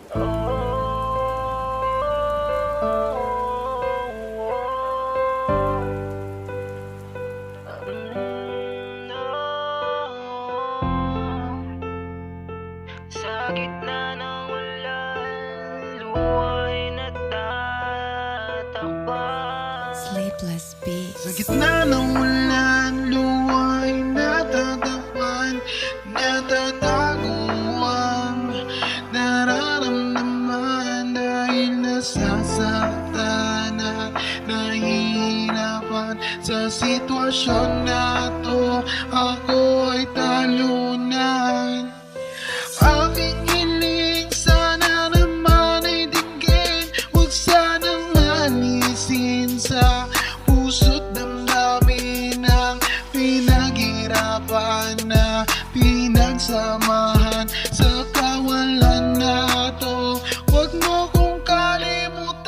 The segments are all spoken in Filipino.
Sa gitna ng ulan, luwa'y natatakpan. Sleepless Beats. Sa gitna ng ulan, luwa'y natatakpan. Natatago ang nararamdaman dahil nasasaktan at nahihirapan. Sa sitwasyon na to, ako'y talunan. Aking hiling sana naman ay dinggin, huwag sanang alisin sa puso't damdamin ang pinaghirapan na pinagsamahan. Sa kawalan na to, huwag mo kong kalimutan.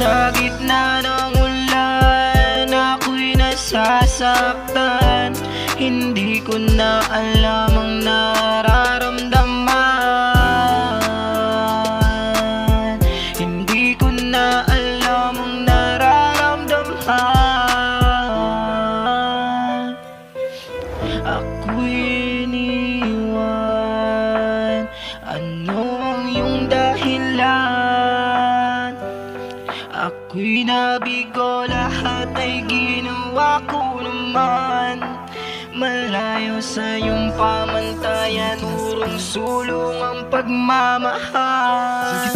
Sa gitna ng ulan, ako'y nasasaktan. Hindi ko na alam ang nararamdaman. Hindi ko na alam ang nararamdaman. Ako'y iniwan. Ano ang iyong dahilan? Ako'y nabigo, lahat ay ginawa ko naman. Malayo sa iyong pamantayan, urong sulong ang pagmamahal.